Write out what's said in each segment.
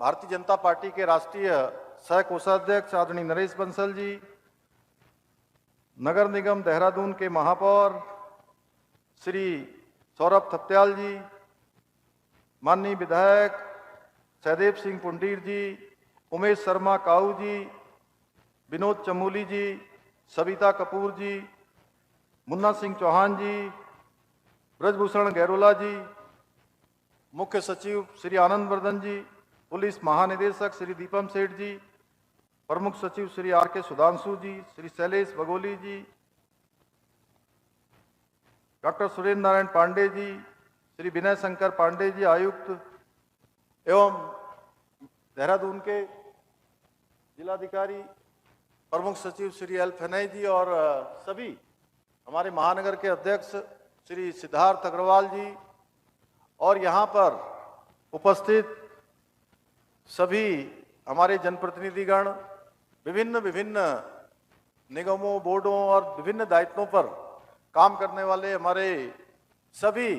Bharatiya Janata party के राष्ट्रीय सह कोषाध्यक्ष आदरणीय नरेश बंसल जी, नगर निगम देहरादून के महापौर श्री सौरभ थपत्याल जी, माननीय विधायक सहदेव सिंह पुंडीर जी, उमेश शर्मा काऊ जी, विनोद चमोली जी, सविता कपूर जी, मुन्ना सिंह चौहान जी, ब्रजभूषण गैरोला जी, मुख्य सचिव श्री आनंद वर्धन जी, पुलिस महानिदेशक श्री दीपम सेठ जी, प्रमुख सचिव श्री आर के सुधांशु जी, श्री शैलेश बगोली जी, डॉक्टर सुरेंद्र नारायण पांडे जी, श्री विनय शंकर पांडे जी आयुक्त एवं देहरादून के जिलाधिकारी प्रमुख सचिव श्री एल फनई जी और सभी हमारे महानगर के अध्यक्ष श्री सिद्धार्थ अग्रवाल जी और यहाँ पर उपस्थित सभी हमारे जनप्रतिनिधिगण, विभिन्न विभिन्न निगमों, बोर्डों और विभिन्न दायित्वों पर काम करने वाले हमारे सभी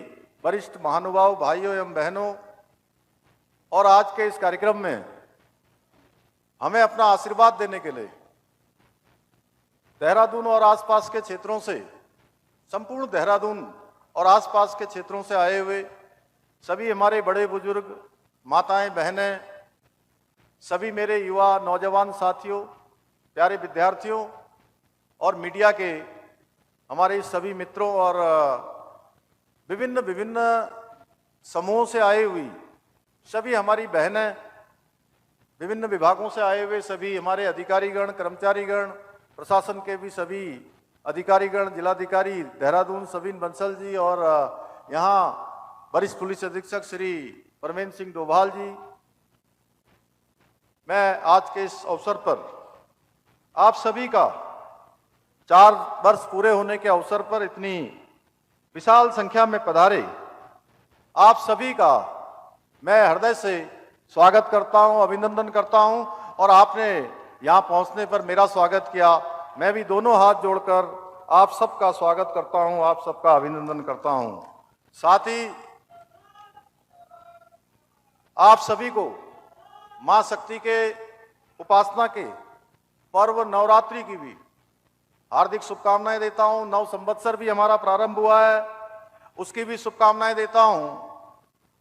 वरिष्ठ महानुभाव भाइयों एवं बहनों, और आज के इस कार्यक्रम में हमें अपना आशीर्वाद देने के लिए देहरादून और आसपास के क्षेत्रों से, संपूर्ण देहरादून और आसपास के क्षेत्रों से आए हुए सभी हमारे बड़े बुजुर्ग, माताएं, बहनें, सभी मेरे युवा नौजवान साथियों, प्यारे विद्यार्थियों और मीडिया के हमारे सभी मित्रों और विभिन्न विभिन्न समूहों से आए हुई सभी हमारी बहनें, विभिन्न विभागों से आए हुए सभी हमारे अधिकारीगण, कर्मचारीगण, प्रशासन के भी सभी अधिकारीगण, जिलाधिकारी देहरादून सविन बंसल जी और यहाँ वरिष्ठ पुलिस अधीक्षक श्री परमेंद्र सिंह डोभाल जी, मैं आज के इस अवसर पर आप सभी का 4 वर्ष पूरे होने के अवसर पर इतनी विशाल संख्या में पधारे आप सभी का मैं हृदय से स्वागत करता हूं, अभिनंदन करता हूं। और आपने यहां पहुंचने पर मेरा स्वागत किया, मैं भी दोनों हाथ जोड़कर आप सबका स्वागत करता हूं, आप सबका अभिनंदन करता हूं। साथ ही आप सभी को मां शक्ति के उपासना के पर्व नवरात्रि की भी हार्दिक शुभकामनाएं देता हूं। नव संवत्सर भी हमारा प्रारंभ हुआ है, उसकी भी शुभकामनाएं देता हूं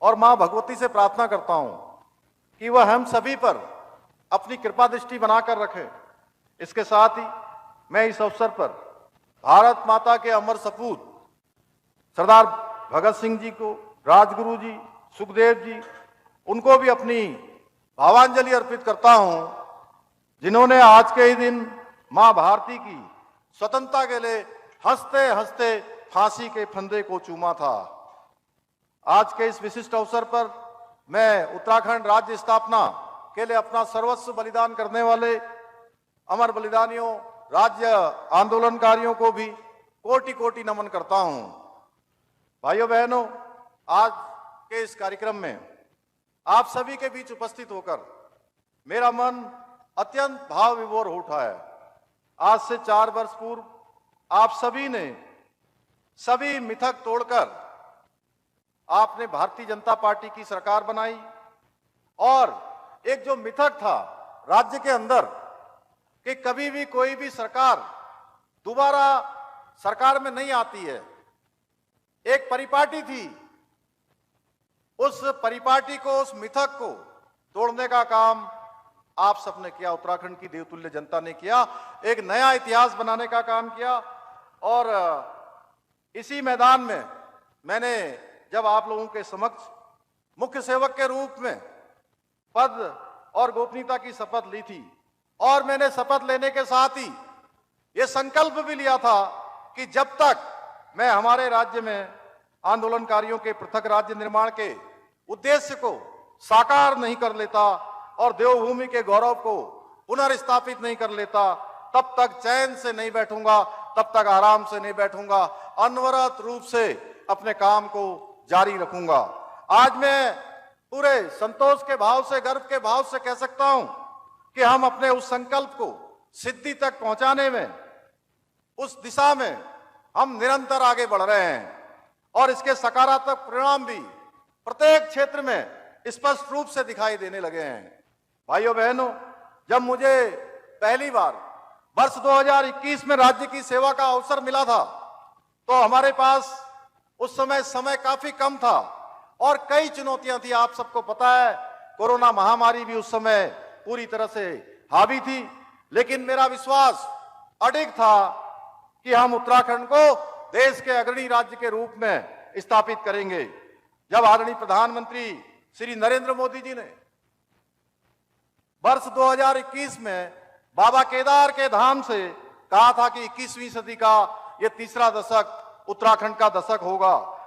और मां भगवती से प्रार्थना करता हूं कि वह हम सभी पर अपनी कृपा दृष्टि बनाकर रखे। इसके साथ ही मैं इस अवसर पर भारत माता के अमर सपूत सरदार भगत सिंह जी को, राजगुरु जी, सुखदेव जी, उनको भी अपनी भावांजलि अर्पित करता हूं, जिन्होंने आज के ही दिन मां भारती की स्वतंत्रता के लिए हंसते हंसते फांसी के फंदे को चूमा था। आज के इस विशिष्ट अवसर पर मैं उत्तराखंड राज्य स्थापना के लिए अपना सर्वस्व बलिदान करने वाले अमर बलिदानियों, राज्य आंदोलनकारियों को भी कोटि कोटि नमन करता हूं। भाइयों बहनों, आज के इस कार्यक्रम में आप सभी के बीच उपस्थित होकर मेरा मन अत्यंत भाव विभोर हो उठा है। आज से 4 वर्ष पूर्व आप सभी ने सभी मिथक तोड़कर आपने भारतीय जनता पार्टी की सरकार बनाई और एक जो मिथक था राज्य के अंदर कि कभी भी कोई भी सरकार दोबारा सरकार में नहीं आती है, एक परिपाटी थी, उस परिपाटी को, उस मिथक को तोड़ने का काम आप सबने किया, उत्तराखंड की देवतुल्य जनता ने किया, एक नया इतिहास बनाने का काम किया। और इसी मैदान में मैंने जब आप लोगों के समक्ष मुख्य सेवक के रूप में पद और गोपनीयता की शपथ ली थी और मैंने शपथ लेने के साथ ही ये संकल्प भी लिया था कि जब तक मैं हमारे राज्य में आंदोलनकारियों के पृथक राज्य निर्माण के उद्देश्य को साकार नहीं कर लेता और देवभूमि के गौरव को पुनर्स्थापित नहीं कर लेता, तब तक चैन से नहीं बैठूंगा, तब तक आराम से नहीं बैठूंगा, अनवरत रूप से अपने काम को जारी रखूंगा। आज मैं पूरे संतोष के भाव से, गर्व के भाव से कह सकता हूं कि हम अपने उस संकल्प को सिद्धि तक पहुंचाने में, उस दिशा में हम निरंतर आगे बढ़ रहे हैं और इसके सकारात्मक परिणाम भी प्रत्येक क्षेत्र में स्पष्ट रूप से दिखाई देने लगे हैं। भाइयों बहनों, जब मुझे पहली बार वर्ष 2021 में राज्य की सेवा का अवसर मिला था तो हमारे पास उस समय काफी कम था और कई चुनौतियां थी। आप सबको पता है, कोरोना महामारी भी उस समय पूरी तरह से हावी थी, लेकिन मेरा विश्वास अडिग था कि हम उत्तराखंड को देश के अग्रणी राज्य के रूप में स्थापित करेंगे। जब आदरणीय प्रधानमंत्री श्री नरेंद्र मोदी जी ने वर्ष 2021 में बाबा केदार के धाम से कहा था कि 21वीं सदी का यह तीसरा दशक उत्तराखंड का दशक होगा,